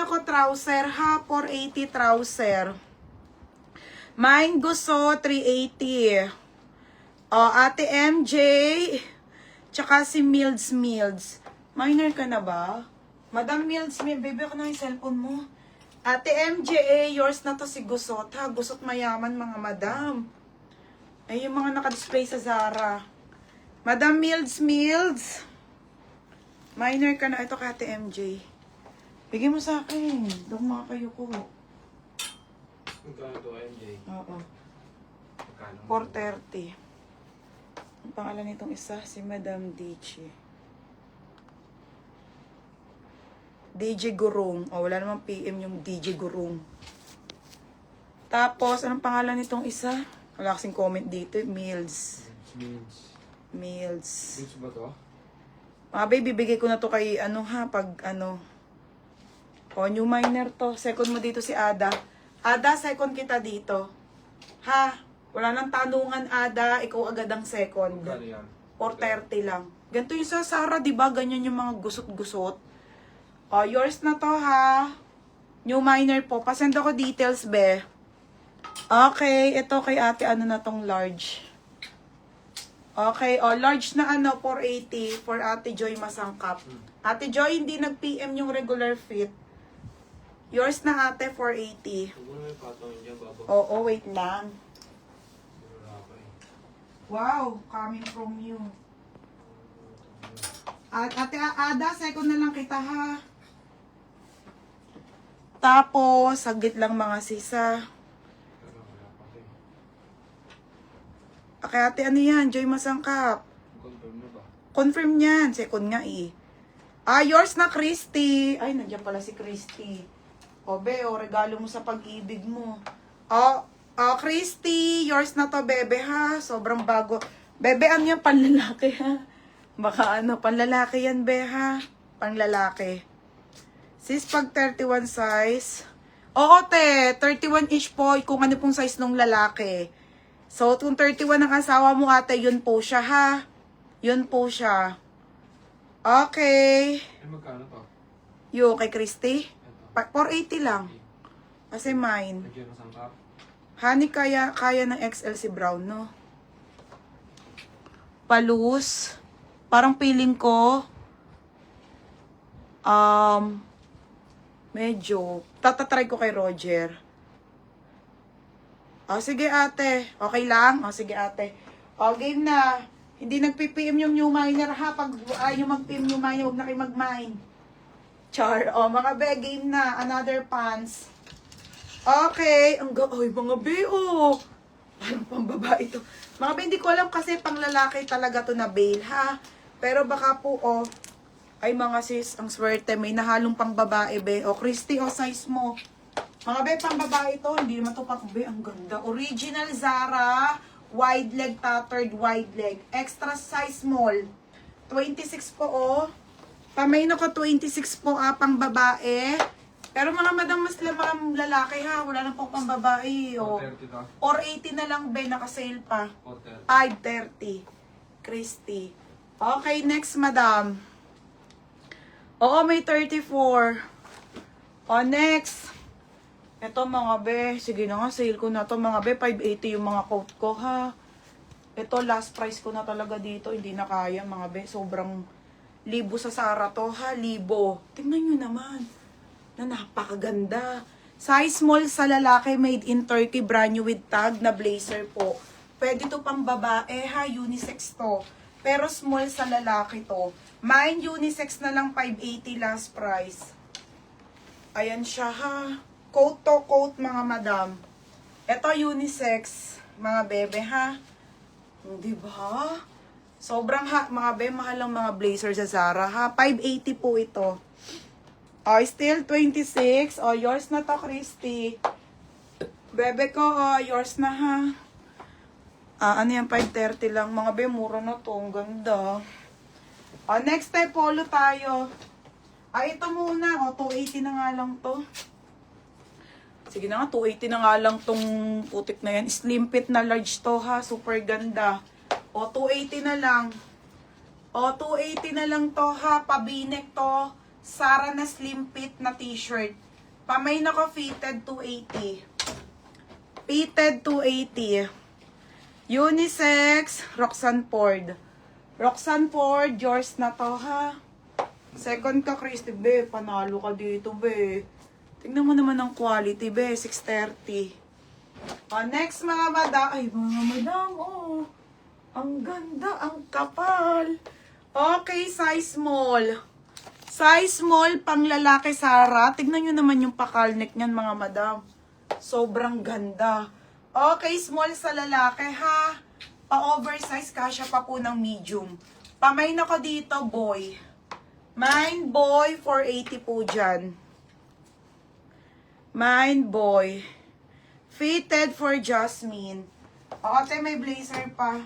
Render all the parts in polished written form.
ako trouser ha, 480 trouser. Mine gusto 380. O, Ate MJ, tsaka si Milds. Minor ka na ba? Madam Milds, baby ako na yung cellphone mo. Ate MJ, yours na to si Gusot ha. Gusot mayaman mga madam. Ay, yung mga nakadisplay sa Zara. Madam Milds. Minor ka na. Ito ka Ate MJ. Bigyan mo sa akin. Doon mga kayo ko. Magkano to, MJ? Oo. Magkano? 430. Ang pangalan nitong isa, si Madam DJ. DJ Gurong. O, wala namang PM yung DJ Gurong. Tapos, anong pangalan nitong isa? Wala kasing comment dito. Mills Mills ba to? Mga baby, bigay ko na to kay pag O, new minor to. Second mo dito si Ada. Ada, second kita dito. Ha? Wala nang tanungan, Ada. Ikaw agad ang second. Magkano yan? 430 lang. Ganito yung sa Zara, di ba? Ganyan yung mga gusot-gusot. O, yours na to, ha? New minor po. Pasend ako details, be. Okay, ito kay ate, na tong large. Okay, large na 480 for Ate Joy Masangkap. Ate Joy, hindi nag-PM yung regular fit. Yours na ate, 480. Huwag mo na may patong dyan, baba. Oo, wait lang. Wala pa eh. Wow, coming from you. At ate Ada, second na lang kita ha. Tapos, saglit lang mga sisa. Pero wala pa eh. Okay, ate, ano yan? Joy Masangkap. Confirm na ba? Confirm yan. Second nga eh. Yours na, Christy. Ay, nandiyan pala si Christy. O, be, regalo mo sa pag-ibig mo. Christy, yours na to, bebe, ha? Sobrang bago. Bebe, ano yan? Panlalaki, ha? Baka panlalaki yan, be, ha? Panlalaki. Sis, pag 31 size. Oo, te. 31 inch po kung ano pong size ng lalaki. So, kung 31 ang asawa mo, ate, yun po siya, ha? Yun po siya. Okay. Magkano to? Yo, kay Christy? Ito. 480 lang. Kasi mine. Lagyan ng sangkap. Honey, kaya ng XL si Brown, no? Palus. Parang feeling ko, medyo, tatatry ko kay Roger. Sige ate. Okay lang? Sige ate. Game na. Hindi nag-PM yung new miner ha. Pag ayaw mag-PM new miner, huwag na kayo mag-mine. Char. Mga be, game na. Another pants. Okay. Ay, mga be, parang pang babae ito. Mga be, hindi ko alam kasi pang lalaki talaga to na bail, ha? Pero baka po, ay mga sis, ang swerte, may nahalong pang babae, be. Christy, size mo. Mga be, pang babae to. Hindi naman to pang be. Ang ganda. Original Zara. Wide leg, tattered wide leg. Extra size small. 26 po, Pamain ako 26 po, pang babae. Pero mga madam, mas lalaki ha. Wala na po pang babae. 430 to? 480 na lang, be. Naka-sale pa. 430. 530. Christy. Okay, next, madam. May 34. Next. Ito mga be, sige na nga, sale ko na to mga be, 580 yung mga coat ko ha. Ito, last price ko na talaga dito, hindi na kaya mga be, sobrang libo sa Zara to ha, libo. Tingnan nyo naman, na napakaganda. Size small sa lalaki, made in Turkey, brand new with tag na blazer po. Pwede to pang babae ha, unisex to. Pero small sa lalaki to. Mine unisex na lang, 580 last price. Ayan siya ha. Coat to coat mga madam. Ito unisex, mga bebe ha. Di ba? Sobrang mga bebe, mahal ang mga blazer sa Zara ha. 580 po ito. Still 26. Yours na to, Christy. Bebe ko, yours na ha. Ano yan, 530 lang. Mga bebe, mura na to. Ang ganda. Next time, polo tayo. Ito muna. 280 na nga lang to. Sige na nga, 280 na nga lang tong putik na yan. Slim fit na large to ha. Super ganda. 280 na lang. 280 na lang to ha. Pabinek to. Zara na slim fit na t-shirt. Pamay na ko, fitted 280. Fitted 280. Unisex, Roxanne Ford. Roxanne Ford, yours na to ha. Second ka, Christy, be. Panalo ka dito, be. Tingnan mo naman ang quality, be. 630. Next, mga madam. Ay, mga madam, oh. Ang ganda, ang kapal. Okay, size small. Size small, pang lalaki, Sarah. Tignan nyo naman yung pakalnek niyan, mga madam. Sobrang ganda. Okay, small sa lalaki, ha. Pa-oversize, kasya pa po ng medium. Pamay na ko dito, boy. Mine, boy, 480 po dyan. Mine, boy. Fitted for Jasmine. O, ate, may blazer pa.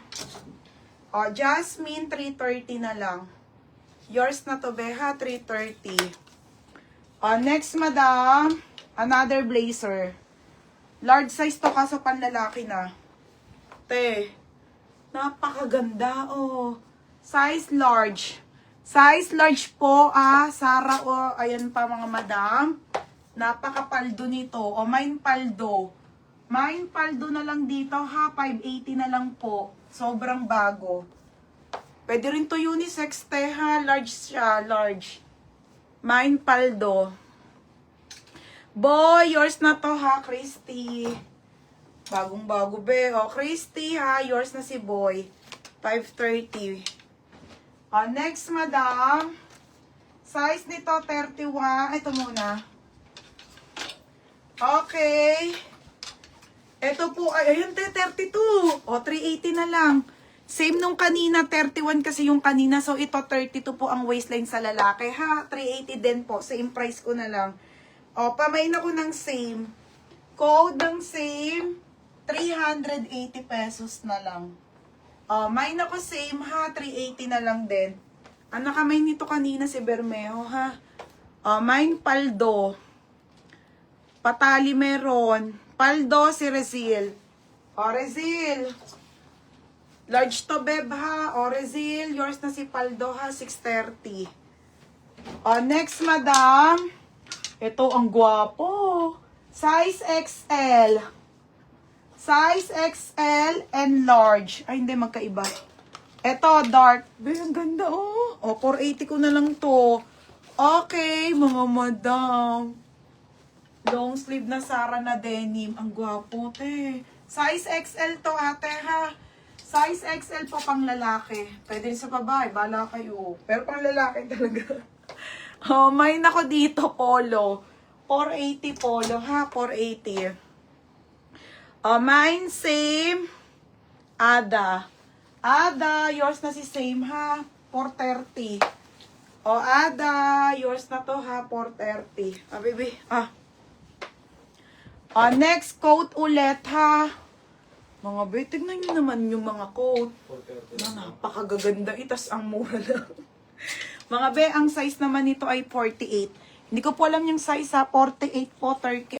O, Jasmine, 330 na lang. Yours na to, Beha, 330. O, next, madam. Another blazer. Large size to, kaso panlalaki na. Te, napakaganda, oh. Size large. Size large po, Sarah, oh. Ayan pa, mga madam. Napakapaldo nito. O, mine paldo. Mine paldo na lang dito, ha. 580 na lang po. Sobrang bago. Pwede rin to unisex, te, ha. Large siya, large. Mine paldo. Boy, yours na to, ha, Christy. Bagong-bago, be. O, Christy, ha. Yours na si Boy. 530. O, next, madam. Size nito, 31. Ito muna. Okay. Ito po, ay, ayun, 32. O, 380 na lang. Same nung kanina, 31 kasi yung kanina. So, ito, 32 po ang waistline sa lalaki, ha. 380 din po. Same price ko na lang. O, pamain ako ng same. Code ng same, 380 pesos na lang. O, main ako same, ha. 380 na lang din. Ang nakamay nito kanina si Bermejo, ha. O, main paldo. Patali meron. Paldo si Rezil. O, Rezil. Large to, beb, ha. O, Rezil. Yours na si Paldo, ha. 630. O, next, madam. Ito, ang gwapo. Size XL. Size XL and large. Ay, hindi, magkaiba. Ito, dark. Be, ang ganda, oh. O, 480 ko na lang to. Okay, mga madam. Long sleeve na Sarah na denim. Ang gwapo, te. Size XL to, ate, ha. Size XL po pang lalaki. Pwede rin sa babae. Bala kayo. Pero pang lalaki talaga. Oh, may nako dito, polo. 480 polo, ha? 480. Oh, mine, same. Ada. Ada, yours na si same, ha? 430. Oh, Ada, yours na to, ha? 430. Ah, baby. Oh, next coat ulit, ha? Mga be, tignan nyo naman yung mga coat. 430. Na, napakagaganda. Itas ang mura lang. Mga be, ang size naman nito ay 48. Hindi ko po alam yung size, ha. 48 po, Turkey.